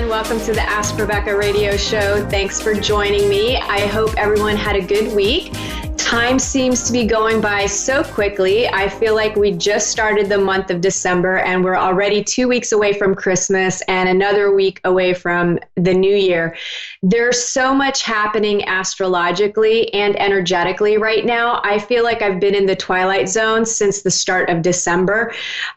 everyone. Welcome to the Ask Rebecca radio show. Thanks for joining me. I hope everyone had a good week. Time seems to be going by so quickly. I feel like we just started the month of December and we're already 2 weeks away from Christmas and another week away from the new year. There's so much happening astrologically and energetically right now. I feel like I've been in the twilight zone since the start of December.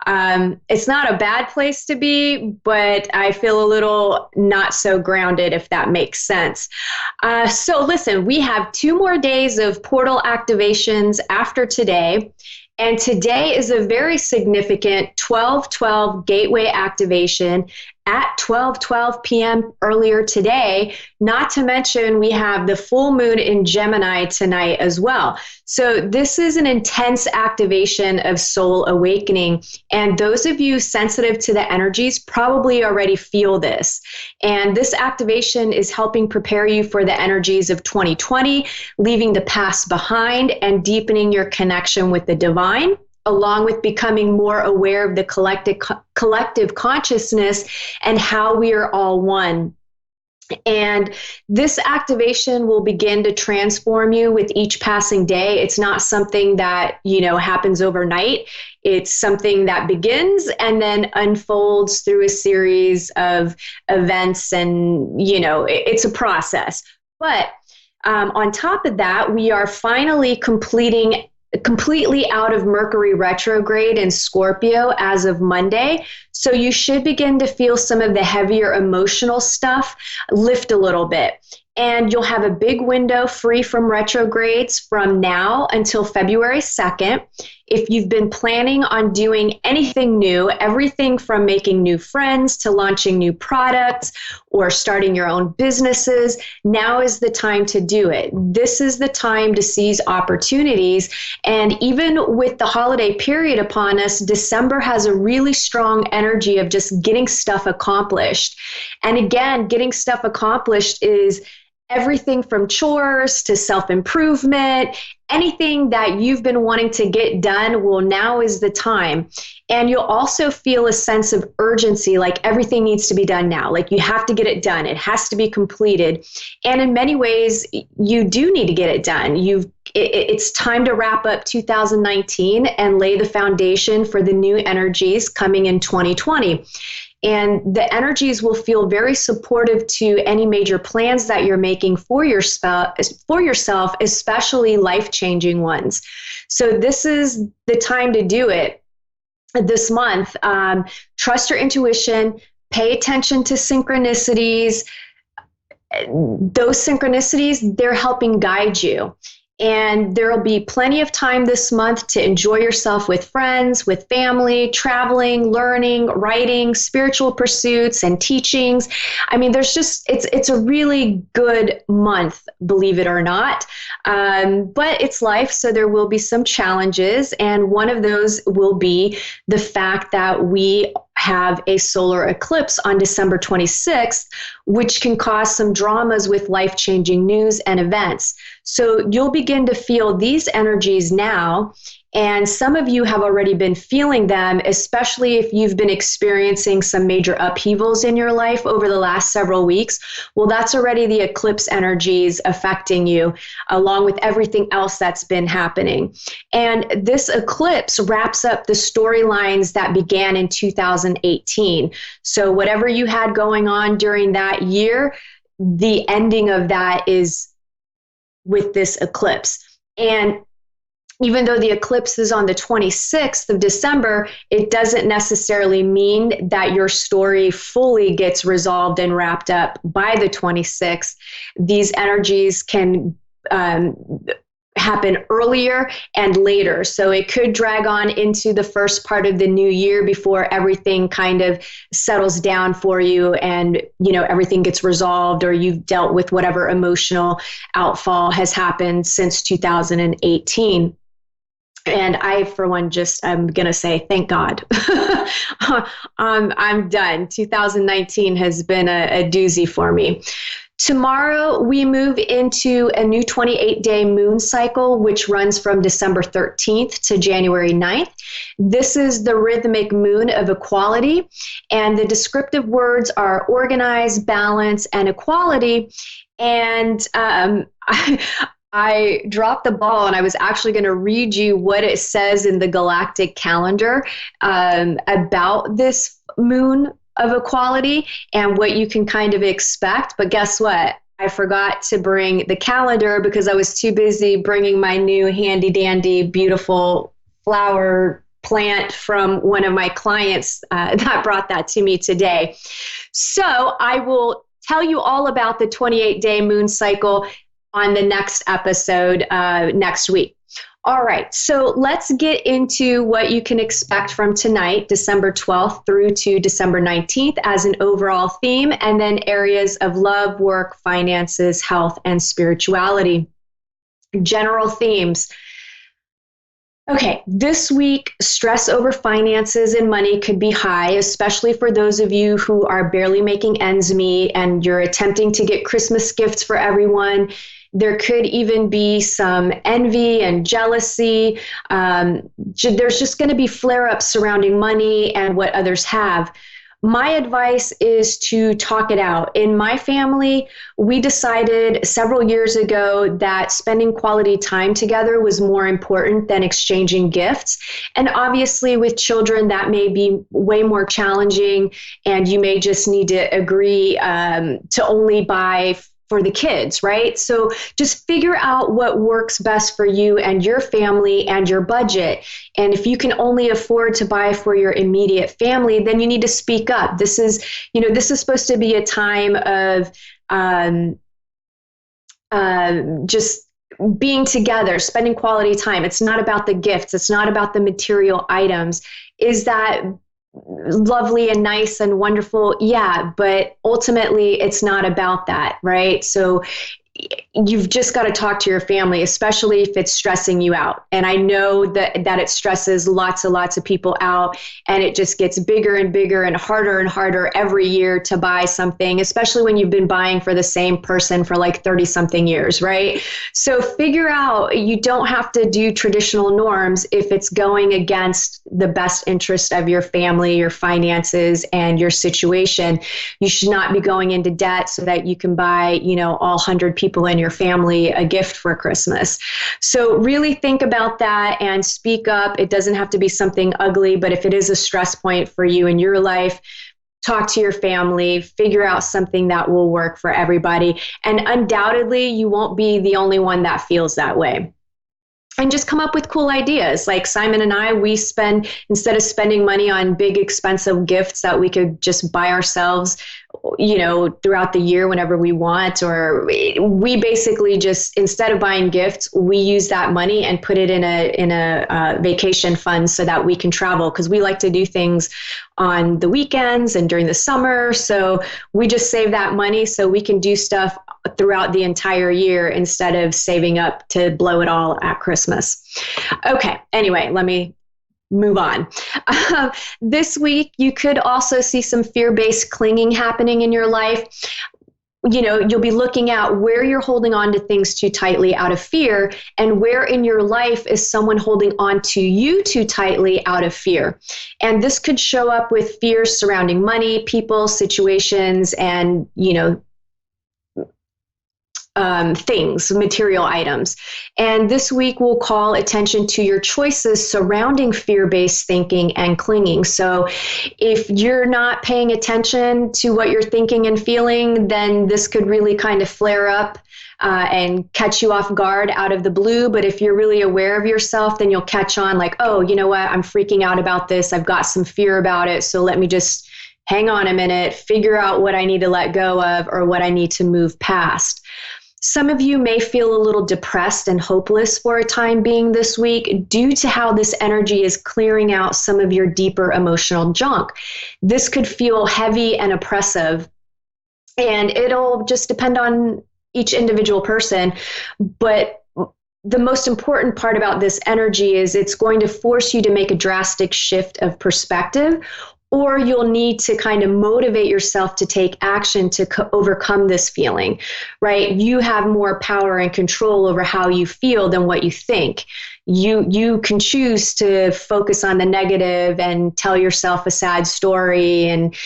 It's not a bad place to be, but I feel a little not so grounded, if that makes sense. So listen, we have 2 more days of portal activations after today. And today is a very significant 12/12 gateway activation at 12:12 p.m. earlier today. Not to mention we have the full moon in Gemini tonight as well. So this is an intense activation of soul awakening. And those of you sensitive to the energies probably already feel this. And this activation is helping prepare you for the energies of 2020, leaving the past behind and deepening your connection with the divine, along with becoming more aware of the collective consciousness and how we are all one. And this activation will begin to transform you with each passing day. It's not something that, happens overnight. It's something that begins and then unfolds through a series of events, and, it's a process. But on top of that, we are finally completely out of Mercury retrograde in Scorpio as of Monday. So you should begin to feel some of the heavier emotional stuff lift a little bit. And you'll have a big window free from retrogrades from now until February 2nd. If you've been planning on doing anything new, everything from making new friends to launching new products or starting your own businesses, now is the time to do it. This is the time to seize opportunities. And even with the holiday period upon us, December has a really strong energy of just getting stuff accomplished. And again, getting stuff accomplished is everything from chores to self-improvement, anything that you've been wanting to get done, well, now is the time. And you'll also feel a sense of urgency, like everything needs to be done now. Like you have to get it done. It has to be completed. And in many ways, you do need to get it done. It's time to wrap up 2019 and lay the foundation for the new energies coming in 2020. And the energies will feel very supportive to any major plans that you're making for yourself, especially life-changing ones. So this is the time to do it this month. Trust your intuition, pay attention to synchronicities. Those synchronicities, they're helping guide you. And there'll be plenty of time this month to enjoy yourself with friends, with family, traveling, learning, writing, spiritual pursuits, and teachings. I mean, it's a really good month, believe it or not. But it's life, so there will be some challenges. And one of those will be the fact that we have a solar eclipse on December 26th, which can cause some dramas with life-changing news and events. So you'll begin to feel these energies now, and some of you have already been feeling them, especially if you've been experiencing some major upheavals in your life over the last several weeks. Well, that's already the eclipse energies affecting you, along with everything else that's been happening. And this eclipse wraps up the storylines that began in 2018. So whatever you had going on during that year, the ending of that is with this eclipse. And even though the eclipse is on the 26th of December, it doesn't necessarily mean that your story fully gets resolved and wrapped up by the 26th. These energies can happen earlier and later. So it could drag on into the first part of the new year before everything kind of settles down for you and, everything gets resolved, or you've dealt with whatever emotional outfall has happened since 2018. And I, for one, I'm going to say, thank God. I'm done. 2019 has been a doozy for me. Tomorrow, we move into a new 28-day moon cycle, which runs from December 13th to January 9th. This is the rhythmic moon of equality, and the descriptive words are organize, balance, and equality. And I dropped the ball, and I was actually going to read you what it says in the galactic calendar about this moon of equality and what you can kind of expect. But guess what? I forgot to bring the calendar because I was too busy bringing my new handy dandy, beautiful flower plant from one of my clients that brought that to me today. So I will tell you all about the 28-day moon cycle on the next episode next week. All right, so let's get into what you can expect from tonight, December 12th through to December 19th as an overall theme, and then areas of love, work, finances, health, and spirituality. General themes. Okay, this week, stress over finances and money could be high, especially for those of you who are barely making ends meet and you're attempting to get Christmas gifts for everyone. There could even be some envy and jealousy. There's just going to be flare-ups surrounding money and what others have. My advice is to talk it out. In my family, we decided several years ago that spending quality time together was more important than exchanging gifts. And obviously with children, that may be way more challenging, and you may just need to agree to only buy for the kids, right? So just figure out what works best for you and your family and your budget. And if you can only afford to buy for your immediate family, then you need to speak up. This is supposed to be a time of just being together, spending quality time. It's not about the gifts. It's not about the material items. Is that lovely and nice and wonderful? Yeah, but ultimately it's not about that, right? So you've just got to talk to your family, especially if it's stressing you out. And I know that it stresses lots of people out, and it just gets bigger and bigger and harder every year to buy something, especially when you've been buying for the same person for like 30 something years, right? So figure out, you don't have to do traditional norms if it's going against the best interest of your family, your finances, and your situation. You should not be going into debt so that you can buy, all 100 people in your family a gift for Christmas. So really think about that and speak up. It doesn't have to be something ugly, but if it is a stress point for you in your life, talk to your family, figure out something that will work for everybody. And undoubtedly, you won't be the only one that feels that way. And just come up with cool ideas. Like Simon and I, instead of spending money on big expensive gifts that we could just buy ourselves, throughout the year whenever we want, or we basically just, instead of buying gifts, we use that money and put it in a vacation fund so that we can travel, because we like to do things on the weekends and during the summer. So we just save that money so we can do stuff throughout the entire year instead of saving up to blow it all at Christmas. Okay, anyway, let me move on. This week, you could also see some fear-based clinging happening in your life. You'll be looking at where you're holding on to things too tightly out of fear, and where in your life is someone holding on to you too tightly out of fear. And this could show up with fears surrounding money, people, situations, and, things, material items. And this week we'll call attention to your choices surrounding fear-based thinking and clinging. So if you're not paying attention to what you're thinking and feeling, then this could really kind of flare up and catch you off guard out of the blue. But if you're really aware of yourself, then you'll catch on like, oh, you know what? I'm freaking out about this. I've got some fear about it. So let me just hang on a minute, figure out what I need to let go of or what I need to move past. Some of you may feel a little depressed and hopeless for a time being this week due to how this energy is clearing out some of your deeper emotional junk. This could feel heavy and oppressive, and it'll just depend on each individual person. But the most important part about this energy is it's going to force you to make a drastic shift of perspective, or you'll need to kind of motivate yourself to take action to overcome this feeling, right? You have more power and control over how you feel than what you think. You can choose to focus on the negative and tell yourself a sad story and,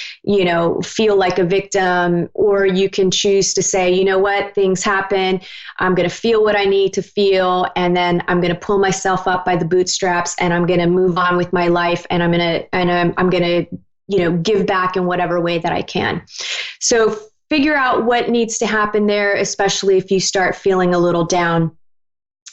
feel like a victim, or you can choose to say, you know what, things happen. I'm going to feel what I need to feel, and then I'm going to pull myself up by the bootstraps, and I'm going to move on with my life, and I'm going to give back in whatever way that I can. So figure out what needs to happen there, especially if you start feeling a little down.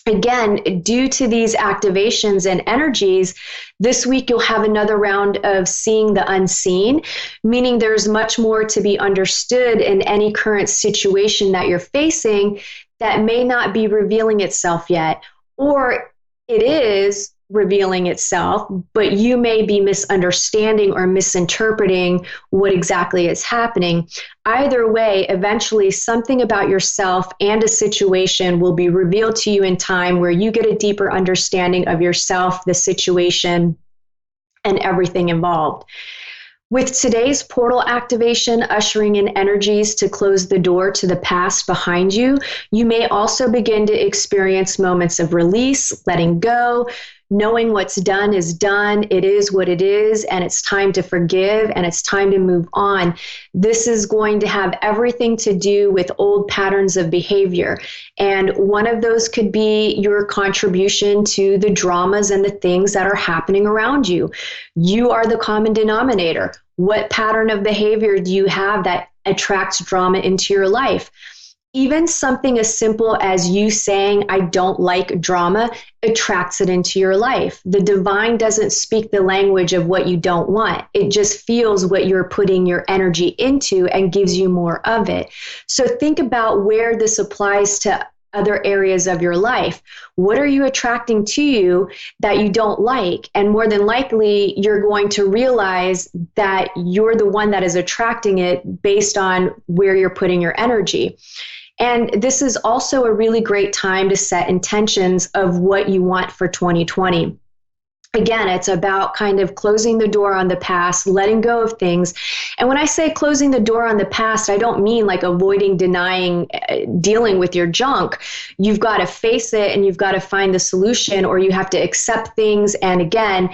Again, due to these activations and energies, this week you'll have another round of seeing the unseen, meaning there's much more to be understood in any current situation that you're facing that may not be revealing itself yet, or it is revealing itself, but you may be misunderstanding or misinterpreting what exactly is happening. Either way, eventually something about yourself and a situation will be revealed to you in time where you get a deeper understanding of yourself, the situation, and everything involved. With today's portal activation ushering in energies to close the door to the past behind you, you may also begin to experience moments of release, letting go, knowing what's done is done, it is what it is, and it's time to forgive, and it's time to move on. This is going to have everything to do with old patterns of behavior. And one of those could be your contribution to the dramas and the things that are happening around you. You are the common denominator. What pattern of behavior do you have that attracts drama into your life? Even something as simple as you saying, I don't like drama, attracts it into your life. The divine doesn't speak the language of what you don't want. It just feels what you're putting your energy into and gives you more of it. So think about where this applies to other areas of your life. What are you attracting to you that you don't like? And more than likely, you're going to realize that you're the one that is attracting it based on where you're putting your energy. And this is also a really great time to set intentions of what you want for 2020. Again, it's about kind of closing the door on the past, letting go of things. And when I say closing the door on the past, I don't mean like avoiding, denying, dealing with your junk. You've got to face it and you've got to find the solution, or you have to accept things and again,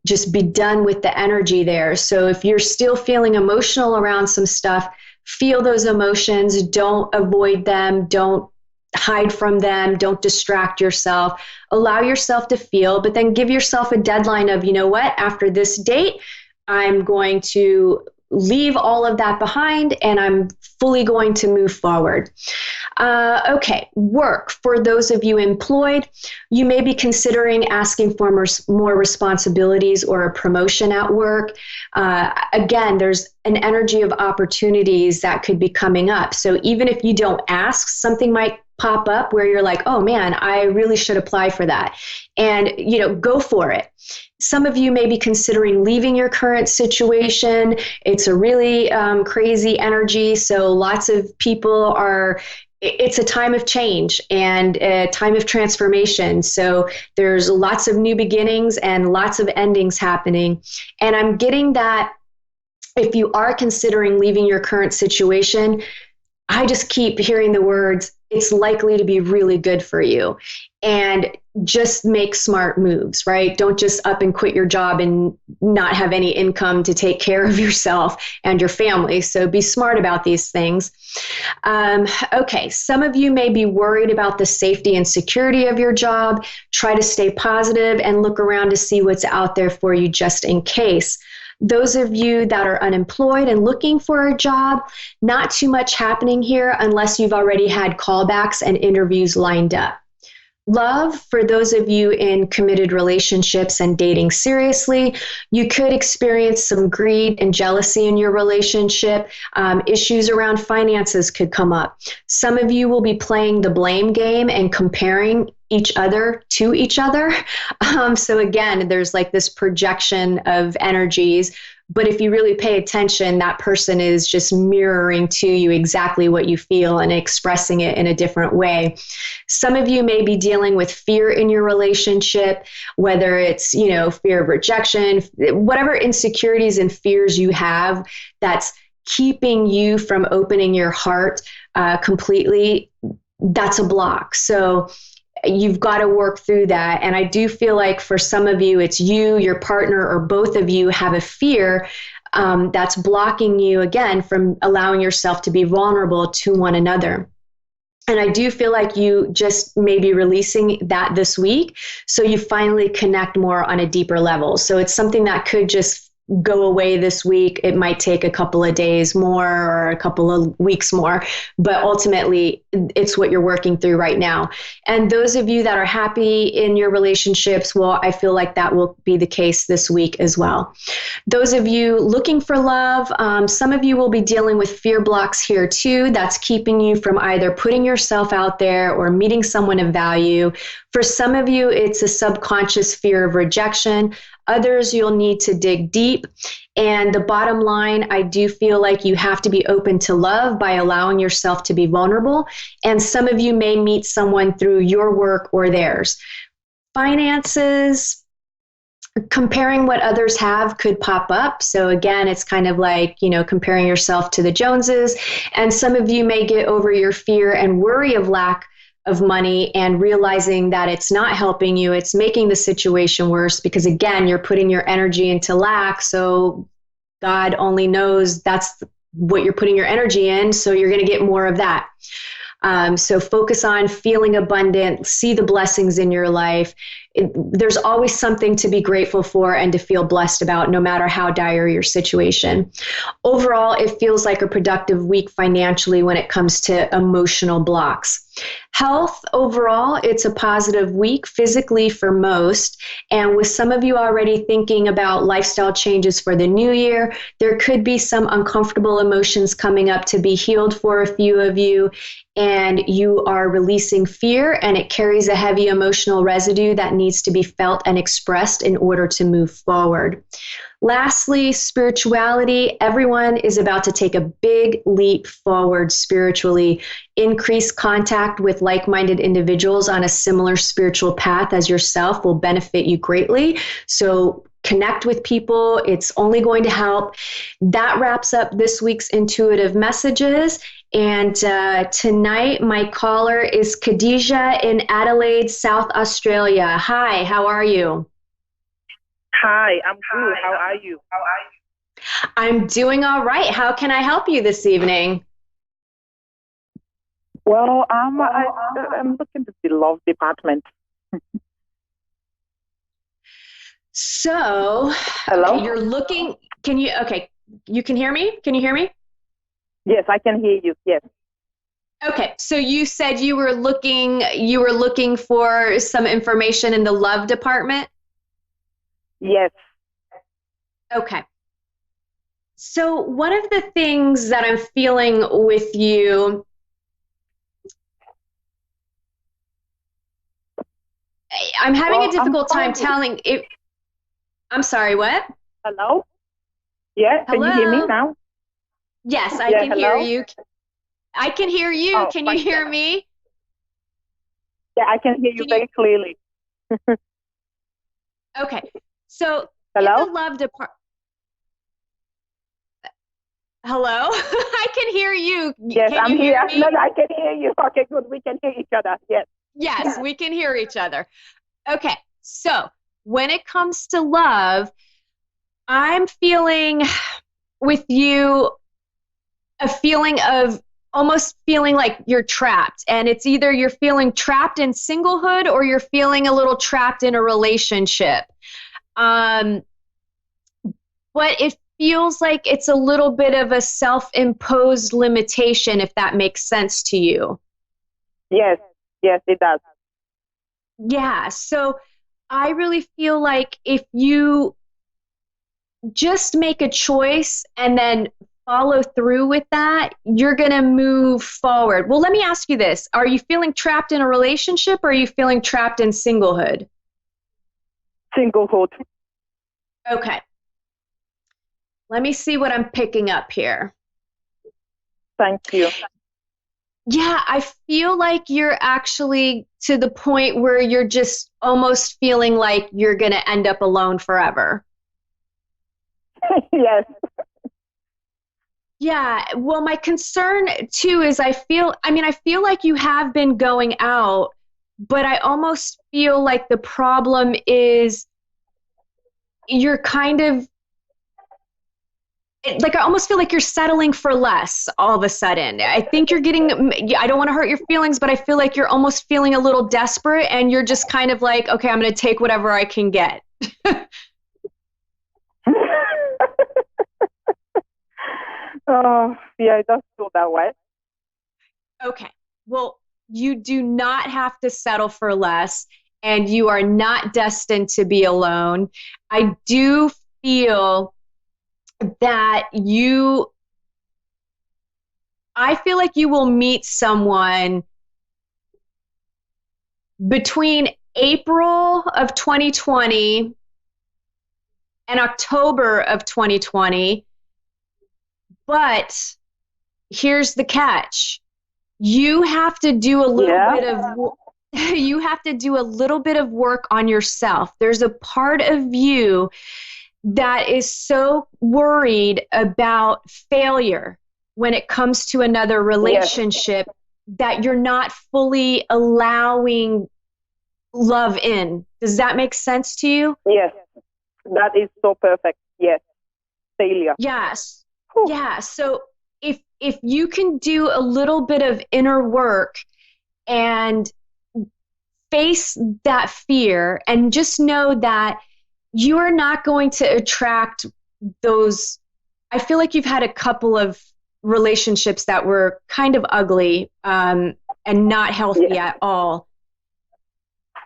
just be done with the energy there. So if you're still feeling emotional around some stuff, feel those emotions, don't avoid them, don't hide from them, don't distract yourself, allow yourself to feel, but then give yourself a deadline of, you know what, after this date, I'm going to leave all of that behind and I'm fully going to move forward. Okay, work. For those of you employed, you may be considering asking for more responsibilities or a promotion at work. Again, there's an energy of opportunities that could be coming up. So even if you don't ask, something might pop up where you're like, oh man, I really should apply for that. And, go for it. Some of you may be considering leaving your current situation. It's a really crazy energy. So lots of people it's a time of change and a time of transformation. So there's lots of new beginnings and lots of endings happening. And I'm getting that if you are considering leaving your current situation, I just keep hearing the words, it's likely to be really good for you. And just make smart moves, right? Don't just up and quit your job and not have any income to take care of yourself and your family. So be smart about these things. Okay, some of you may be worried about the safety and security of your job. Try to stay positive and look around to see what's out there for you just in case. Those of you that are unemployed and looking for a job, not too much happening here unless you've already had callbacks and interviews lined up. Love, for those of you in committed relationships and dating seriously, you could experience some greed and jealousy in your relationship. Issues around finances could come up. Some of you will be playing the blame game and comparing each other to each other. So again, there's like this projection of energies But if you really pay attention, that person is just mirroring to you exactly what you feel and expressing it in a different way. Some of you may be dealing with fear in your relationship, whether it's, fear of rejection, whatever insecurities and fears you have that's keeping you from opening your heart completely. That's a block. So you've got to work through that. And I do feel like for some of you, it's you, your partner, or both of you have a fear that's blocking you, again, from allowing yourself to be vulnerable to one another. And I do feel like you just may be releasing that this week, so you finally connect more on a deeper level. So it's something that could just go away this week. It might take a couple of days more or a couple of weeks more, but ultimately it's what you're working through right now. And those of you that are happy in your relationships, well, I feel like that will be the case this week as well. Those of you looking for love, some of you will be dealing with fear blocks here too. That's keeping you from either putting yourself out there or meeting someone of value. For some of you, it's a subconscious fear of rejection. Others, you'll need to dig deep. And the bottom line, I do feel like you have to be open to love by allowing yourself to be vulnerable. And some of you may meet someone through your work or theirs. Finances, comparing what others have could pop up. So again, it's kind of like, comparing yourself to the Joneses. And some of you may get over your fear and worry of lack of money and realizing that it's not helping you, it's making the situation worse, because again, you're putting your energy into lack. So God only knows that's what you're putting your energy in. So you're going to get more of that. So focus on feeling abundant, see the blessings in your life. There's always something to be grateful for and to feel blessed about, no matter how dire your situation. Overall, it feels like a productive week financially when it comes to emotional blocks. Health, overall, it's a positive week physically for most. And with some of you already thinking about lifestyle changes for the new year, there could be some uncomfortable emotions coming up to be healed for a few of you. And you are releasing fear, and it carries a heavy emotional residue that needs to be felt and expressed in order to move forward. Lastly, spirituality. Everyone is about to take a big leap forward spiritually. Increased contact with like-minded individuals on a similar spiritual path as yourself will benefit you greatly. So connect with people. It's only going to help. That wraps up this week's intuitive messages. And tonight, my caller is Khadija in Adelaide, South Australia. Hi, how are you? Hi, I'm good. How are you? I'm doing all right. How can I help you this evening? Well, I'm looking at the love department. So, Hello? okay, you're looking, you can hear me? Can you hear me? Yes, I can hear you. Yes. Okay, so you said you were looking for some information in the love department? Yes. Okay. So one of the things that I'm feeling with you, I'm having a difficult time telling if, I'm sorry, what? Hello? Yeah, Hello? can you hear me now? Yes, I can hear you. I can hear you. Oh, can you hear me? Yeah, I can hear you very clearly. Okay. So hello? in the love department, hello? I can hear you. Yes, can I'm you here. Hear me? No, I can hear you. Okay, good. We can hear each other. Yes. Yes, we can hear each other. Okay. So when it comes to love, I'm feeling with you a feeling of almost feeling like you're trapped. And it's either you're feeling trapped in singlehood or you're feeling a little trapped in a relationship. But it feels like it's a little bit of a self-imposed limitation, if that makes sense to you. Yes, it does. Yeah. So I really feel like if you just make a choice and then follow through with that, you're going to move forward. Well, let me ask you this. Are you feeling trapped in a relationship or are you feeling trapped in singlehood? Singlehood. Okay. Let me see what I'm picking up here. Thank you. Yeah, I feel like you're actually to the point where you're just almost feeling like you're going to end up alone forever. Yes. Yeah, well, my concern too is I feel like you have been going out, but I almost feel like the problem is you're kind of like I almost feel like you're settling for less all of a sudden. I think you're getting, I don't want to hurt your feelings, but I feel like you're almost feeling a little desperate and you're just kind of like, okay, I'm going to take whatever I can get. Oh, yeah, it does feel that way. Okay. Well, you do not have to settle for less and you are not destined to be alone. I do feel that I feel like you will meet someone between April of 2020 and October of 2020. But here's the catch. You have to do a little bit of you have to do a little bit of work on yourself. There's a part of you that is so worried about failure when it comes to another relationship that you're not fully allowing love in. Does that make sense to you? Yes, that is so perfect. Yes, failure. Yes. Yeah. So if you can do a little bit of inner work and face that fear and just know that you are not going to attract those. I feel like you've had a couple of relationships that were kind of ugly and not healthy at all.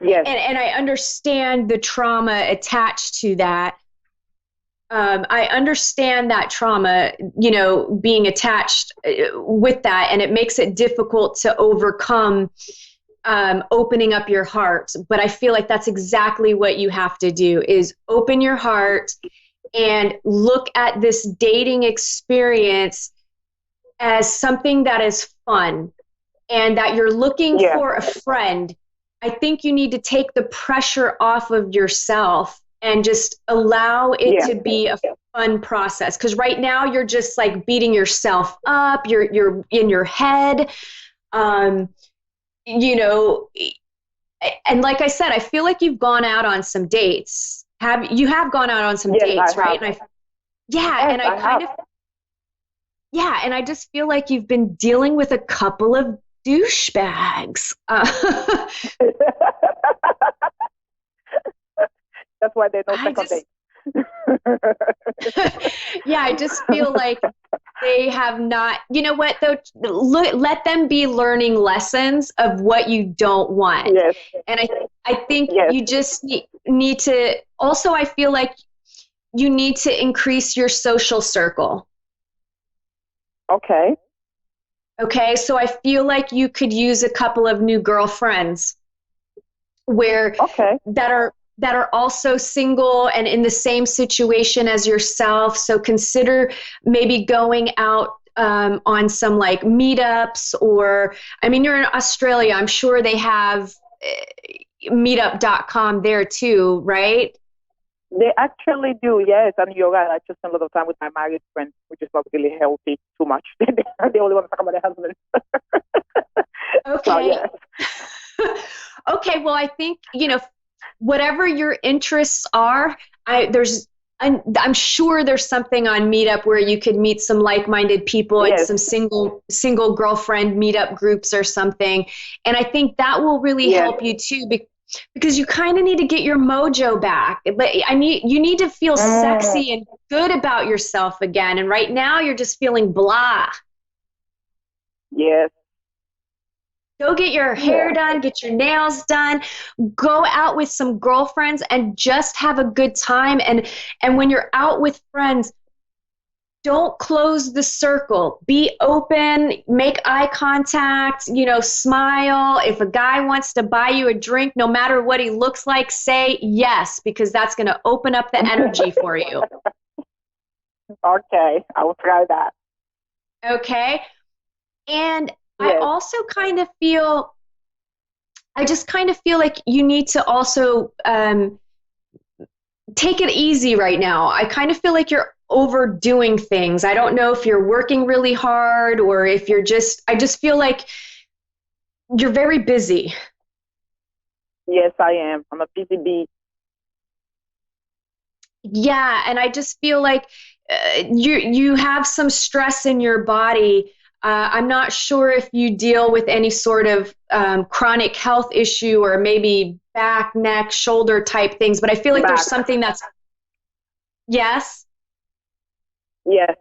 Yes. And I understand the trauma attached to that. I understand that trauma, being attached with that, and it makes it difficult to overcome opening up your heart. But I feel like that's exactly what you have to do is open your heart and look at this dating experience as something that is fun and that you're looking for a friend. I think you need to take the pressure off of yourself and just allow it to be a fun process. Because right now you're just like beating yourself up. You're in your head. And like I said, I feel like you've gone out on some dates. You have gone out on some dates, right? And and I just feel like you've been dealing with a couple of douchebags. That's why they don't second date. Yeah, I just feel like they have not, you know what, though, let them be learning lessons of what you don't want. Yes. And I think you just need to, also, I feel like you need to increase your social circle. Okay. So I feel like you could use a couple of new girlfriends that are also single and in the same situation as yourself. So consider maybe going out on some like meetups, or, I mean, you're in Australia. I'm sure they have meetup.com there too, right? They actually do, yes. And you're right. I just spend a lot of time with my married friends, which is not really healthy too much. They only want to talk about their husbands. Okay. So, Okay. Well, I think, whatever your interests are, I'm sure there's something on Meetup where you could meet some like-minded people and some single girlfriend meetup groups or something. And I think that will really help you too, because you kind of need to get your mojo back. You need to feel sexy and good about yourself again. And right now you're just feeling blah. Yes. Go get your hair done, get your nails done, go out with some girlfriends and just have a good time. And when you're out with friends, don't close the circle. Be open, make eye contact, smile. If a guy wants to buy you a drink, no matter what he looks like, say yes, because that's going to open up the energy for you. Okay, I will try that. Okay. And I Yes. also I just kind of feel like you need to also take it easy right now. I kind of feel like you're overdoing things. I don't know if you're working really hard or if I just feel like you're very busy. Yes, I am. I'm a busy bee. Yeah, and I just feel like you have some stress in your body. I'm not sure if you deal with any sort of chronic health issue or maybe back, neck, shoulder type things, but I feel like there's Back. something that's yes. Yes.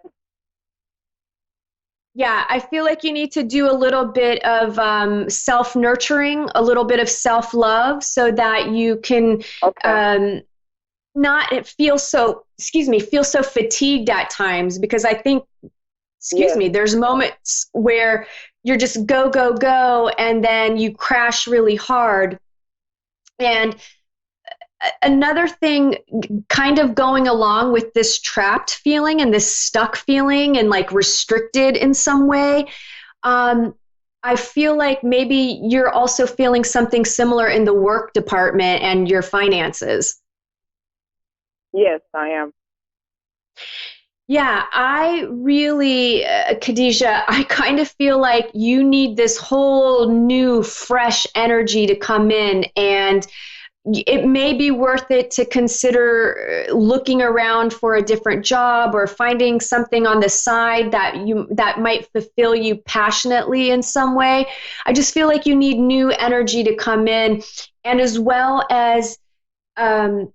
Yeah, I feel like you need to do a little bit of self nurturing, a little bit of self love, so that you can Okay. not feel so, feel so fatigued at times. Because I think, Yes. there's moments where you're just go, go, go, and then you crash really hard. And another thing, kind of going along with this trapped feeling and this stuck feeling and like restricted in some way. Um, I feel like maybe you're also feeling something similar in the work department and your finances. Yes, I am. Yeah, I really, Khadijah, I kind of feel like you need this whole new, fresh energy to come in, and it may be worth it to consider looking around for a different job or finding something on the side that might fulfill you passionately in some way. I just feel like you need new energy to come in, and as well as um,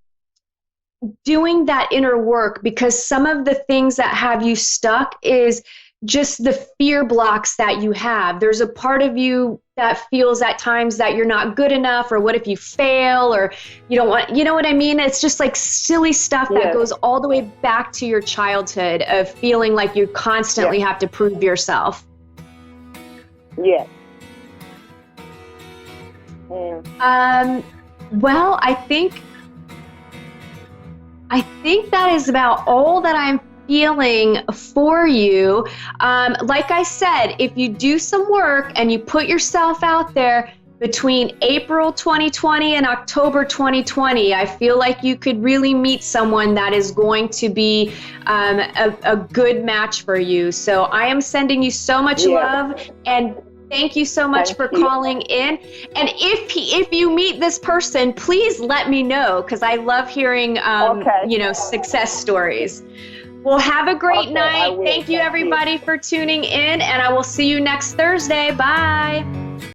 doing that inner work, because some of the things that have you stuck is just the fear blocks that you have. There's a part of you that feels at times that you're not good enough, or what if you fail, or you don't want, you know what I mean? It's just like silly stuff that Yes. goes all the way back to your childhood of feeling like you constantly Yes. have to prove yourself. Yes. Mm. Well, I think that is about all that I'm feeling for you. Like I said, if you do some work and you put yourself out there between April 2020 and October 2020, I feel like you could really meet someone that is going to be a good match for you. So I am sending you so much Yes. love, and thank you so much for you. calling in. And if you meet this person, please let me know, because I love hearing Okay. success stories. Well, have a great Okay, I night. will. Thank you, everybody, for tuning in, and I will see you next Thursday. Bye.